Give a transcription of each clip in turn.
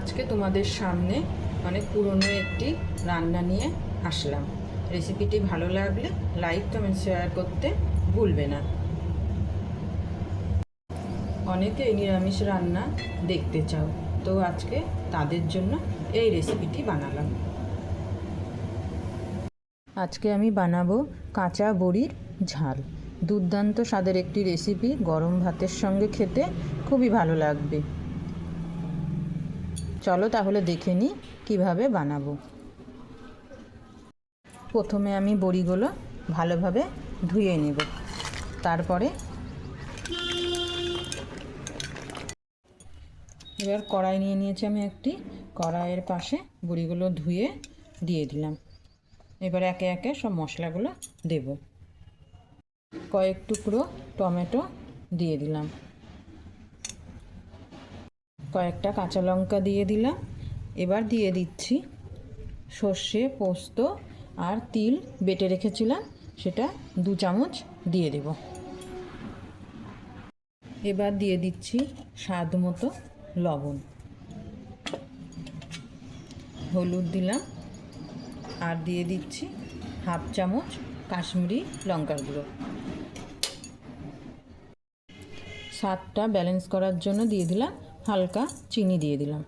আজকে তোমাদের সামনে অনেক পুরনো একটি রান্না নিয়ে আসলাম। রেসিপিটি ভালো লাগলে লাইক কমেন্ট শেয়ার করতে ভুলবে না। অনেকে নিরামিষ রান্না দেখতে চাও, তো আজকে তাদের জন্য এই রেসিপিটি বানালাম। আজকে আমি বানাবো কাঁচা বড়ির ঝাল। দুর্দান্ত স্বাদের একটি রেসিপি, গরম ভাতের সঙ্গে খেতে খুবই ভালো লাগবে। চলো তাহলে দেখে নিই কীভাবে বানাবো। প্রথমে আমি বড়িগুলো ভালোভাবে ধুয়ে নেব। তারপরে এবার কড়াই নিয়ে নিয়েছি আমি একটি। কড়াইয়ের পাশে বড়িগুলো ধুয়ে দিয়ে দিলাম। এবার একে একে সব মশলাগুলো দেব। কয়েক টুকরো টমেটো দিয়ে দিলাম, কয়েকটা কাঁচা লঙ্কা দিয়ে দিলাম। এবার দিয়ে দিচ্ছি সর্ষে, পোস্ত আর তিল বেটে রেখেছিলাম, সেটা 2 চামচ দিয়ে দেব। এবার দিয়ে দিচ্ছি স্বাদ মতো লবণ, হলুদ দিলাম, আর দিয়ে দিচ্ছি 1/2 চামচ কাশ্মীরি লঙ্কার গুঁড়ো। স্বাদটা ব্যালেন্স করার জন্য দিয়ে দিলাম হালকা চিনি দিয়ে দিলাম।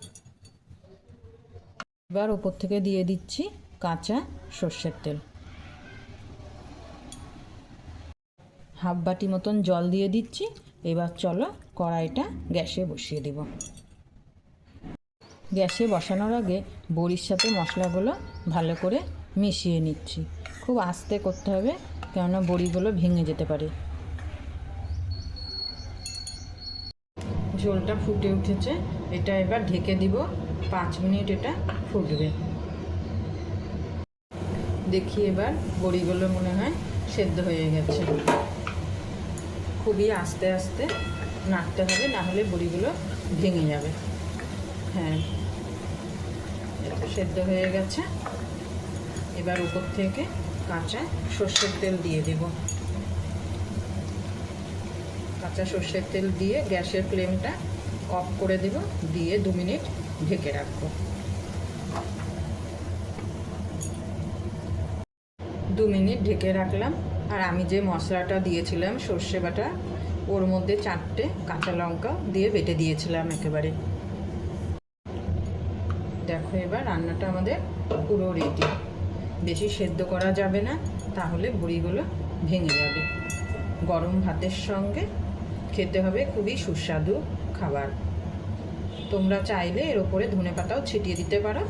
এবার ওপর থেকে দিয়ে দিচ্ছি কাঁচা সর্ষের তেল। 1/2 বাটি মতন জল দিয়ে দিচ্ছি। এবার চলো কড়াইটা গ্যাসে বসিয়ে দেব। গ্যাসে বসানোর আগে বড়ির সাথে মশলাগুলো ভালো করে মিশিয়ে নিচ্ছি। খুব আস্তে করতে হবে, কেননা বড়িগুলো ভেঙে যেতে পারে। ঝোলটা ফুটে উঠেছে, এটা এবার ঢেকে দিব। 5 মিনিট এটা ফুটবে। দেখি এবার বড়িগুলো মনে হয় সেদ্ধ হয়ে গেছে। খুবই আস্তে আস্তে নাড়তে হবে, না হলে বড়িগুলো ভেঙে যাবে। হ্যাঁ, সেদ্ধ হয়ে গেছে। এবার উপর থেকে কাঁচা সর্ষের তেল দিয়ে দেব। কাঁচা সর্ষের তেল দিয়ে গ্যাসের ফ্লেমটা অফ করে দেব, দিয়ে 2 মিনিট ঢেকে রাখবো। 2 মিনিট ঢেকে রাখলাম। আর আমি যে মশলাটা দিয়েছিলাম সর্ষে বাটা, ওর মধ্যে 4টে কাঁচা লঙ্কা দিয়ে বেটে দিয়েছিলাম একেবারে। দেখো এবার রান্নাটা আমাদের পুরো রেডি। বেশি সেদ্ধ করা যাবে না, তাহলে বড়িগুলো ভেঙে যাবে। গরম ভাতের সঙ্গে খেতে হবে খুবই সুস্বাদু খাবার। তোমরা চাইলে এর ওপরে ধনেপাতাও ছিটিয়ে দিতে পারো।